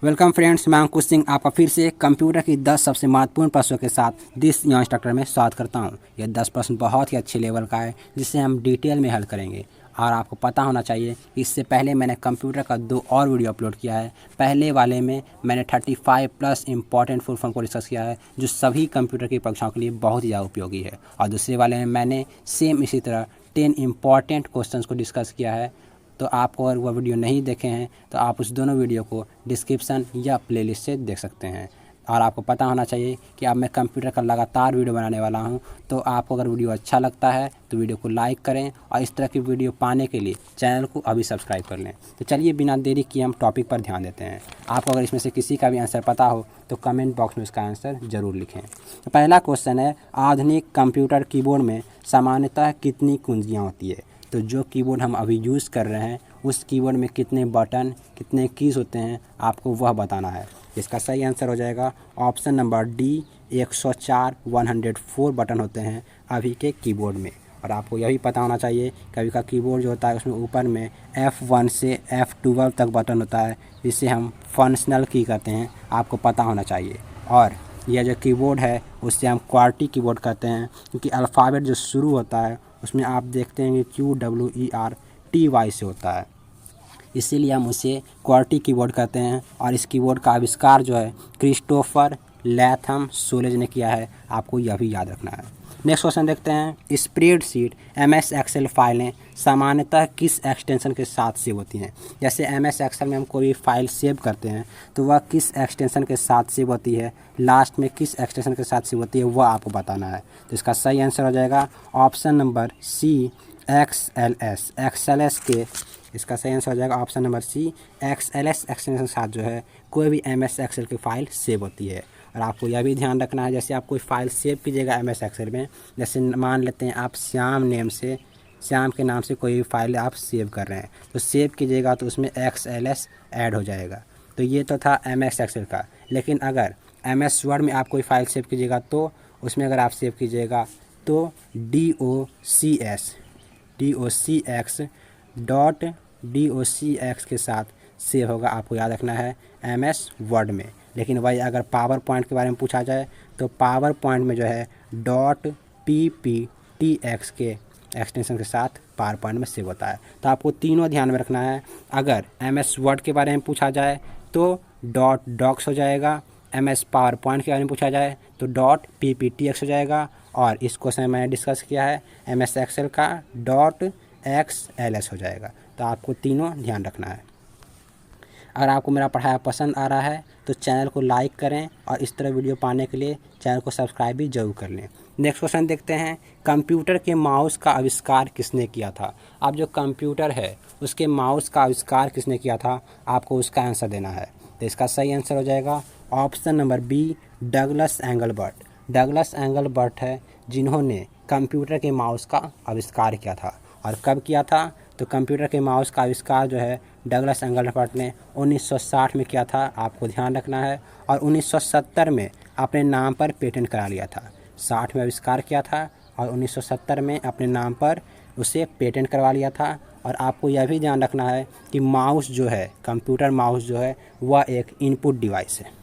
Welcome friends, मैं अंकुश सिंह आपका फिर से कंप्यूटर की 10 सबसे महत्वपूर्ण प्रश्नों के साथ दिस योर इंस्ट्रक्टर में स्वागत करता हूं। यह 10 प्रश्न बहुत ही अच्छे लेवल का है जिसे हम डिटेल में हल करेंगे और आपको पता होना चाहिए इससे पहले मैंने कंप्यूटर का 2 और वीडियो अपलोड किया है। पहले वाले में मैंने 35 प्लस इंपॉर्टेंट फुल फॉर्म को डिस्कस किया है जो सभी कंप्यूटर की परीक्षाओं के लिए बहुत ही ज़्यादा उपयोगी है, और दूसरे वाले में मैंने सेम इसी तरह 10 इंपॉर्टेंट क्वेश्चन को डिस्कस किया है। तो आप अगर वह वीडियो नहीं देखे हैं तो आप उस दोनों वीडियो को डिस्क्रिप्शन या प्लेलिस्ट से देख सकते हैं। और आपको पता होना चाहिए कि अब मैं कंप्यूटर का लगातार वीडियो बनाने वाला हूं, तो आपको अगर वीडियो अच्छा लगता है तो वीडियो को लाइक करें और इस तरह की वीडियो पाने के लिए चैनल को अभी सब्सक्राइब कर लें। तो चलिए बिना देरी किए हम टॉपिक पर ध्यान देते हैं। आपको अगर इसमें से किसी का भी आंसर पता हो तो कमेंट बॉक्स में उसका आंसर ज़रूर लिखें। तो पहला क्वेश्चन है, आधुनिक कंप्यूटर कीबोर्ड में सामान्यतः कितनी कुंजियाँ होती है? तो जो कीबोर्ड हम अभी यूज़ कर रहे हैं उस कीबोर्ड में कितने बटन, कितने कीज़ होते हैं, आपको वह बताना है। इसका सही आंसर हो जाएगा ऑप्शन नंबर डी, 104 104 बटन होते हैं अभी के कीबोर्ड में। और आपको यह भी पता होना चाहिए कि अभी का कीबोर्ड जो होता है उसमें ऊपर में F1 से F12 तक बटन होता है जिसे हम फंक्शनल की कहते हैं, आपको पता होना चाहिए। और यह जो कीबोर्ड है उससे हम क्वार्टी कीबोर्ड कहते हैं क्योंकि अल्फ़ाबेट जो शुरू होता है उसमें आप देखते हैं कि QWERTY से होता है, इसीलिए हम उसे क्वार्टी कीबोर्ड कहते हैं। और इस कीबोर्ड का आविष्कार जो है क्रिस्टोफर लैथम सोलेज ने किया है, आपको यह भी याद रखना है। नेक्स्ट क्वेश्चन देखते हैं, स्प्रेडशीट MS एक्सेल फाइलें सामान्यतः किस एक्सटेंशन के साथ सेव होती हैं? जैसे MS एक्सेल में हम कोई फाइल सेव करते हैं तो वह किस एक्सटेंशन के साथ सेव होती है, लास्ट में किस एक्सटेंशन के साथ सेव होती है, वह आपको बताना है। तो इसका सही आंसर हो जाएगा ऑप्शन नंबर सी, XLS के। इसका सही आंसर हो जाएगा option number C, XLS extension के साथ जो है कोई भी MS एक्सेल की फ़ाइल सेव होती है। और आपको यह भी ध्यान रखना है, जैसे आप कोई फ़ाइल सेव कीजिएगा MS एक्सेल में, जैसे मान लेते हैं आप श्याम के नाम से कोई भी फाइल आप सेव कर रहे हैं तो सेव कीजिएगा तो उसमें XLS ऐड हो जाएगा। तो ये तो था MS एक्सेल का। लेकिन अगर MS वर्ड में आप कोई फ़ाइल सेव कीजिएगा तो उसमें अगर आप सेव कीजिएगा तो docx के साथ सेव होगा, आपको याद रखना है MS वर्ड में। लेकिन वही अगर पावर पॉइंट के बारे में पूछा जाए तो पावर पॉइंट में जो है .pptx के एक्सटेंशन के साथ पावर पॉइंट में सेव होता है। तो आपको तीनों ध्यान में रखना है। अगर MS वर्ड के बारे में पूछा जाए तो .docs हो जाएगा, MS पावर पॉइंट के बारे में पूछा जाए तो .pptx हो जाएगा, और इस क्वेश्चन में मैंने डिस्कस किया है MS एक्सेल का .xls हो जाएगा। तो आपको तीनों ध्यान रखना है। अगर आपको मेरा पढ़ाया पसंद आ रहा है तो चैनल को लाइक करें और इस तरह वीडियो पाने के लिए चैनल को सब्सक्राइब भी जरूर कर लें। नेक्स्ट क्वेश्चन देखते हैं, कंप्यूटर के माउस का आविष्कार किसने किया था? अब जो कंप्यूटर है उसके माउस का आविष्कार किसने किया था, आपको उसका आंसर देना है। तो इसका सही आंसर हो जाएगा option number B, Douglas Engelbart. Douglas Engelbart है जिन्होंने कंप्यूटर के माउस का आविष्कार किया था। और कब किया था? तो कंप्यूटर के माउस का आविष्कार जो है डगलस एंगलबर्ट ने 1960 में किया था, आपको ध्यान रखना है। और 1970 में अपने नाम पर पेटेंट करा लिया था। 60 में आविष्कार किया था और 1970 में अपने नाम पर उसे पेटेंट करवा लिया था। और आपको यह भी ध्यान रखना है कि माउस जो है, कंप्यूटर माउस जो है, वह एक इनपुट डिवाइस है।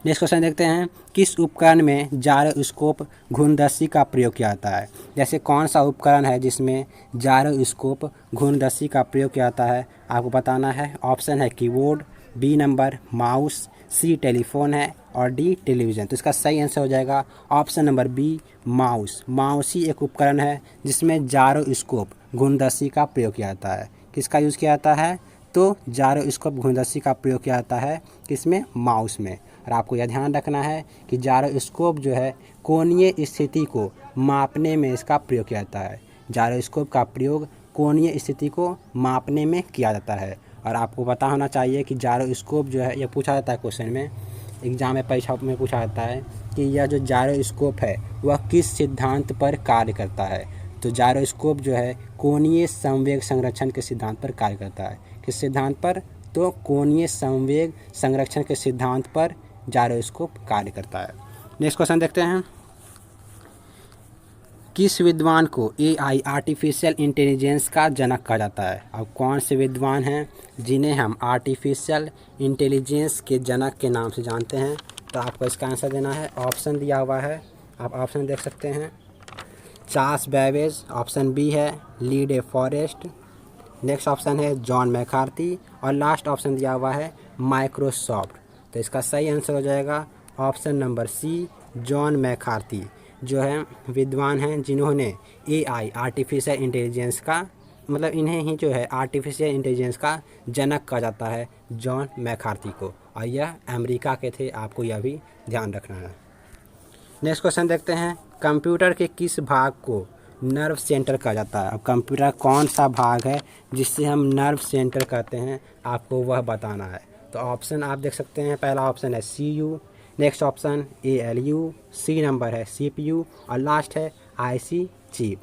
नेक्स्ट क्वेश्चन देखते हैं, किस उपकरण में जायरोस्कोप घूर्णदर्शी का प्रयोग किया जाता है? जैसे कौन सा उपकरण है जिसमें जायरोस्कोप घूर्णदर्शी का प्रयोग किया जाता है, आपको बताना है। ऑप्शन है कीबोर्ड, बी नंबर माउस, सी टेलीफोन है और डी टेलीविज़न। तो इसका सही आंसर हो जाएगा option number B, mouse. Mouse ही एक उपकरण है जिसमें जायरोस्कोप घूर्णदर्शी का प्रयोग किया जाता है। किसका यूज़ किया जाता है? तो जायरोस्कोप घूर्णदर्शी का प्रयोग किया जाता है किसमें? माउस में। और आपको यह ध्यान रखना है कि जायरोस्कोप जो है कोणीय स्थिति को मापने में इसका प्रयोग किया जाता है। जायरोस्कोप का प्रयोग कोणीय स्थिति को मापने में किया जाता है। और आपको पता होना चाहिए कि जायरोस्कोप जो है, यह पूछा जाता है क्वेश्चन में, एग्जाम में परीक्षा में पूछा जाता है कि यह जो जायरोस्कोप है वह किस सिद्धांत पर कार्य करता है? तो जायरोस्कोप जो है कोणीय संवेग संरक्षण के सिद्धांत पर कार्य करता है। किस सिद्धांत पर? तो कोणीय संवेग संरक्षण के सिद्धांत पर जायरोस्कोप कार्य करता है। नेक्स्ट क्वेश्चन देखते हैं, किस विद्वान को एआई आर्टिफिशियल इंटेलिजेंस का जनक कहा जाता है? अब कौन से विद्वान हैं जिन्हें हम आर्टिफिशियल इंटेलिजेंस के जनक के नाम से जानते हैं? तो आपको इसका आंसर देना है। ऑप्शन दिया हुआ है, आप ऑप्शन देख सकते हैं। चार्ल्स बेबेज, ऑप्शन बी है ली डे फॉरेस्ट, नेक्स्ट ऑप्शन है जॉन मैकार्थी और लास्ट ऑप्शन दिया हुआ है माइक्रोसॉफ्ट। तो इसका सही आंसर हो जाएगा option number C, John McCarthy, जो है विद्वान हैं जिन्होंने एआई आर्टिफिशियल इंटेलिजेंस का मतलब इन्हें ही जो है आर्टिफिशियल इंटेलिजेंस का जनक कहा जाता है, जॉन मैकार्थी को, और यह अमेरिका के थे। आपको यह भी ध्यान रखना है। नेक्स्ट क्वेश्चन देखते हैं, कंप्यूटर के किस भाग को नर्व सेंटर कहा जाता है? अब कंप्यूटर कौन सा भाग है जिससे हम नर्व सेंटर कहते हैं, आपको वह बताना है। तो ऑप्शन आप देख सकते हैं, पहला ऑप्शन है CU, next option ALU, C number है CPU और लास्ट है IC चिप।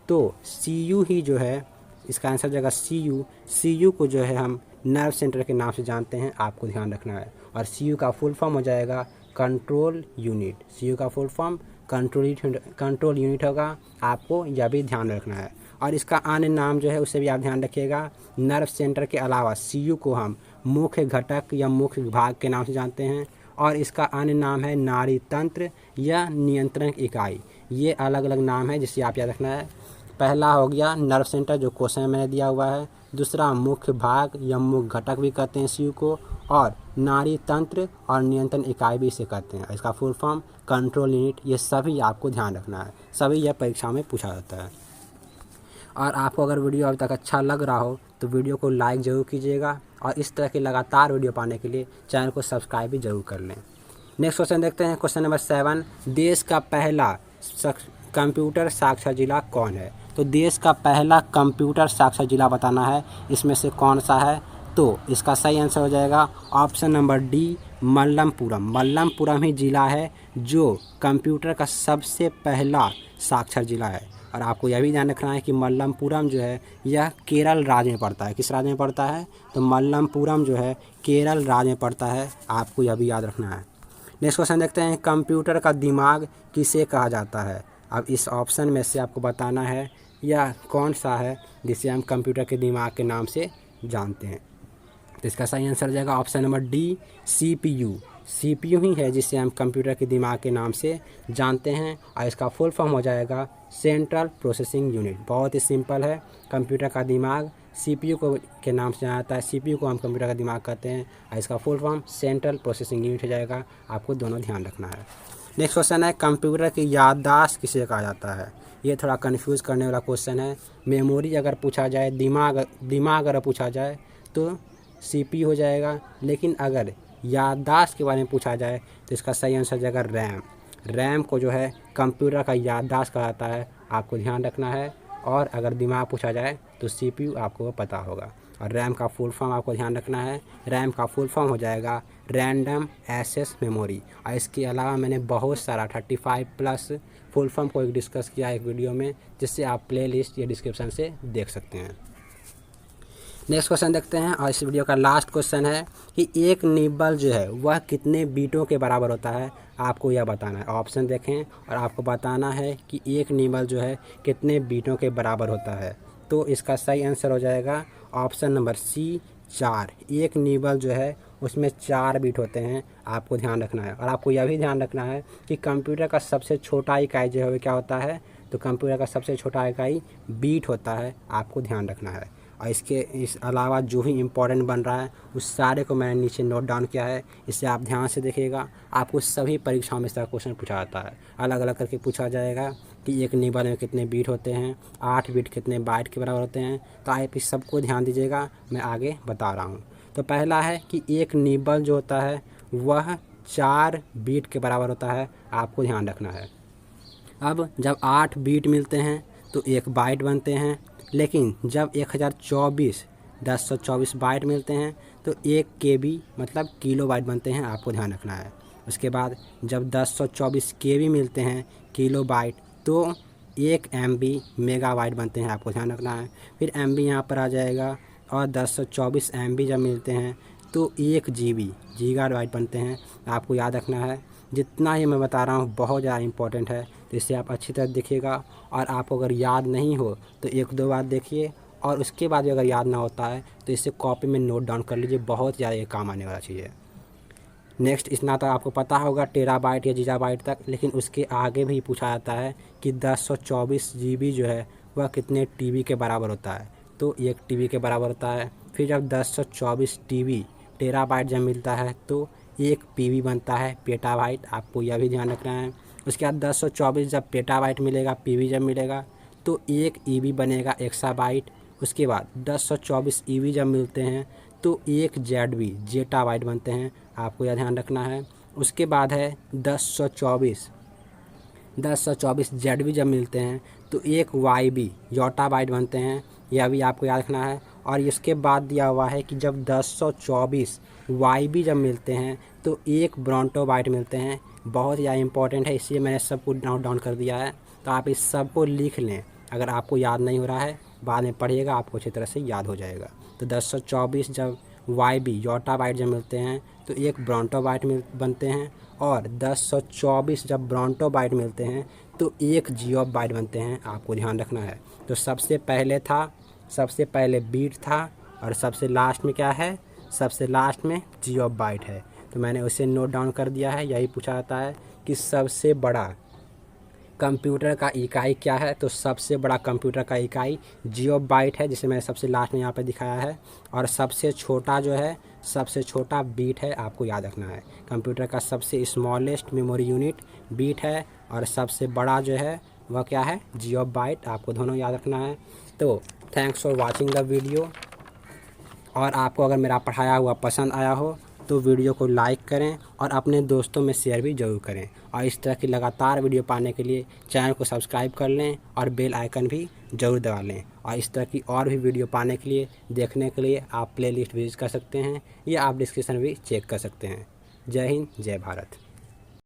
तो CU ही जो है इसका आंसर जगह CU को जो है हम नर्व सेंटर के नाम से जानते हैं, आपको ध्यान रखना है। और CU का फुल फॉर्म हो जाएगा कंट्रोल यूनिट। CU का फुल फॉर्म कंट्रोल यूनिट होगा, आपको यह भी ध्यान रखना है। और इसका अन्य नाम जो है उसे भी आप ध्यान रखिएगा। नर्व सेंटर के अलावा CU को हम मुख्य घटक या मुख्य भाग के नाम से जानते हैं, और इसका अन्य नाम है नाड़ी तंत्र या नियंत्रण इकाई। ये अलग अलग नाम है जिसे आप याद रखना है। पहला हो गया नर्व सेंटर, जो क्वेश्चन में मैंने दिया हुआ है। दूसरा मुख्य भाग या मुख्य घटक भी कहते हैं CU को, और नाड़ी तंत्र और नियंत्रण इकाई भी इसे कहते हैं। इसका फुल फॉर्म कंट्रोल यूनिट। ये सभी आपको ध्यान रखना है, सभी यह परीक्षा में पूछा जाता है। और आपको अगर वीडियो अभी तक अच्छा लग रहा हो तो वीडियो को लाइक ज़रूर कीजिएगा, और इस तरह की लगातार वीडियो पाने के लिए चैनल को सब्सक्राइब भी ज़रूर कर लें। नेक्स्ट क्वेश्चन देखते हैं, क्वेश्चन नंबर 7, देश का पहला कंप्यूटर साक्षर जिला कौन है? तो देश का पहला कंप्यूटर साक्षर जिला बताना है, इसमें से कौन सा है? तो इसका सही आंसर हो जाएगा ऑप्शन नंबर डी, मल्लमपुरम। मल्लमपुरम ही जिला है जो कंप्यूटर का सबसे पहला साक्षर जिला है। और आपको यह भी ध्यान रखना है कि मल्लमपुरम जो है यह केरल राज्य में पड़ता है। किस राज्य में पड़ता है? तो मल्लमपुरम जो है केरल राज्य में पड़ता है, आपको यह भी याद रखना है। नेक्स्ट क्वेश्चन देखते हैं, कंप्यूटर का दिमाग किसे कहा जाता है? अब इस ऑप्शन में से आपको बताना है यह कौन सा है जिसे हम कंप्यूटर के दिमाग के नाम से जानते हैं। तो इसका सही आंसर हो जाएगा ऑप्शन नंबर डी, CPU ही है जिसे हम कंप्यूटर के दिमाग के नाम से जानते हैं, और इसका फुल फॉर्म हो जाएगा सेंट्रल प्रोसेसिंग यूनिट। बहुत ही सिंपल है, कंप्यूटर का दिमाग CPU के नाम से जाना जाता है। CPU को हम कंप्यूटर का दिमाग कहते हैं, और इसका full form central processing unit हो जाएगा। आपको दोनों ध्यान रखना है। नेक्स्ट क्वेश्चन है, कंप्यूटर की याददाश्त किसे कहा जाता है? ये थोड़ा कन्फ्यूज़ करने वाला क्वेश्चन है। मेमोरी अगर पूछा जाए, दिमाग अगर पूछा जाए तो CPU हो जाएगा, लेकिन अगर याददाश्त के बारे में पूछा जाए तो इसका सही आंसर जाएगा रैम को जो है कंप्यूटर का याददाश्त कहा जाता है, आपको ध्यान रखना है। और अगर दिमाग पूछा जाए तो CPU आपको पता होगा। और रैम का फुल फॉर्म आपको ध्यान रखना है, रैम का फुल फॉर्म हो जाएगा रैंडम एक्सेस मेमोरी। और इसके अलावा मैंने बहुत सारा 35+ फुल फॉर्म को डिस्कस किया एक वीडियो में, जिससे आप प्लेलिस्ट या डिस्क्रिप्शन से देख सकते हैं। नेक्स्ट क्वेश्चन देखते हैं, और इस वीडियो का लास्ट क्वेश्चन है कि एक निबल जो है वह कितने बीटों के बराबर होता है? आपको यह बताना है। ऑप्शन देखें और आपको बताना है कि एक निबल जो है कितने बीटों के बराबर होता है। तो इसका सही आंसर हो जाएगा ऑप्शन नंबर सी, 4। एक निबल जो है उसमें 4 बीट होते हैं, आपको ध्यान रखना है। और आपको यह भी ध्यान रखना है कि कंप्यूटर का सबसे छोटा इकाई जो है क्या होता है? तो कंप्यूटर का सबसे छोटा इकाई बीट होता है, आपको ध्यान रखना है। और इस अलावा जो भी इम्पोर्टेंट बन रहा है उस सारे को मैंने नीचे नोट डाउन किया है, इससे आप ध्यान से देखिएगा। आपको सभी परीक्षाओं में इसका क्वेश्चन पूछा जाता है, अलग अलग करके पूछा जाएगा कि एक निबल में कितने बीट होते हैं, 8 बीट कितने बाइट के बराबर होते हैं। तो आप इस सबको ध्यान दीजिएगा, मैं आगे बता रहा हूँ। तो पहला है कि एक निबल जो होता है वह 4 बीट के बराबर होता है, आपको ध्यान रखना है। अब जब 8 बीट मिलते हैं तो 1 बाइट बनते हैं, लेकिन जब 1024 बाइट मिलते हैं तो 1 KB मतलब किलो बाइट बनते हैं, आपको ध्यान रखना है। उसके बाद जब 1024 KB मिलते हैं किलो बाइट तो 1 MB मेगाबाइट बनते हैं, आपको ध्यान रखना है। फिर MB यहाँ पर आ जाएगा, और 1024 MB जब मिलते हैं तो 1 GB गीगाबाइट बनते हैं, आपको याद रखना है। जितना ही मैं बता रहा हूँ बहुत ज़्यादा इंपॉर्टेंट है, तो इसे आप अच्छी तरह देखिएगा। और आपको अगर याद नहीं हो तो 1-2 बार देखिए, और उसके बाद भी अगर याद ना होता है तो इसे कॉपी में नोट डाउन कर लीजिए, बहुत ज़्यादा ये काम आने वाला चीज़ है। नेक्स्ट, इतना तो आपको पता होगा टेराबाइट या गीगाबाइट तक, लेकिन उसके आगे भी पूछा जाता है कि 1024 GB जो है वह कितने TB के बराबर होता है। तो 1 TB के बराबर होता है। फिर जब 1024 TB टेराबाइट जब मिलता है तो 1 PB बनता है, पेटाबाइट, आपको यह भी ध्यान रखना है। उसके बाद 1024 जब पेटाबाइट मिलेगा, PB जब मिलेगा तो 1 EB बनेगा, एक्साबाइट। उसके बाद 1024 EB जब मिलते हैं तो 1 ZB, जेटाबाइट बनते हैं, आपको यह ध्यान रखना है। उसके बाद है 1024 ZB जब मिलते हैं तो 1 YB, योटाबाइट बनते हैं, यह भी आपको याद रखना है। और इसके बाद दिया हुआ है कि जब 1024 YB जब मिलते हैं तो 1 ब्रोंटोबाइट मिलते हैं, बहुत ज़्यादा इंपॉर्टेंट है, इसलिए मैंने सबको नोट डाउन कर दिया है। तो आप इस सब को लिख लें, अगर आपको याद नहीं हो रहा है बाद में पढ़िएगा, आपको अच्छी तरह से याद हो जाएगा। तो 1024 जब YB, योटाबाइट जब मिलते हैं तो 1 ब्रोंटोबाइट बनते हैं, और 1024 जब ब्रोंटोबाइट मिलते हैं तो 1 जियोबाइट बनते हैं, आपको ध्यान रखना है। तो सबसे पहले बीट था, और सबसे लास्ट में क्या है, सबसे लास्ट में जियोबाइट है। तो मैंने उसे नोट डाउन कर दिया है। यही पूछा जाता है कि सबसे बड़ा कंप्यूटर का इकाई क्या है, तो सबसे बड़ा कंप्यूटर का इकाई जियोबाइट है, जिसे मैंने सबसे लास्ट में यहाँ पे दिखाया है। और सबसे छोटा जो है, सबसे छोटा बीट है, आपको याद रखना है। कंप्यूटर का सबसे स्मॉलेस्ट मेमोरी यूनिट बीट है, और सबसे बड़ा जो है वह क्या है, जियोबाइट, आपको दोनों याद रखना है। तो thanks for watching the video. और आपको अगर मेरा पढ़ाया हुआ पसंद आया हो तो वीडियो को लाइक करें और अपने दोस्तों में शेयर भी ज़रूर करें। और इस तरह की लगातार वीडियो पाने के लिए चैनल को सब्सक्राइब कर लें और बेल आइकन भी ज़रूर दबा लें। और इस तरह की और भी वीडियो पाने के लिए, देखने के लिए आप प्लेलिस्ट विजिट कर सकते हैं, या आप डिस्क्रिप्शन भी चेक कर सकते हैं। जय हिंद, जय भारत।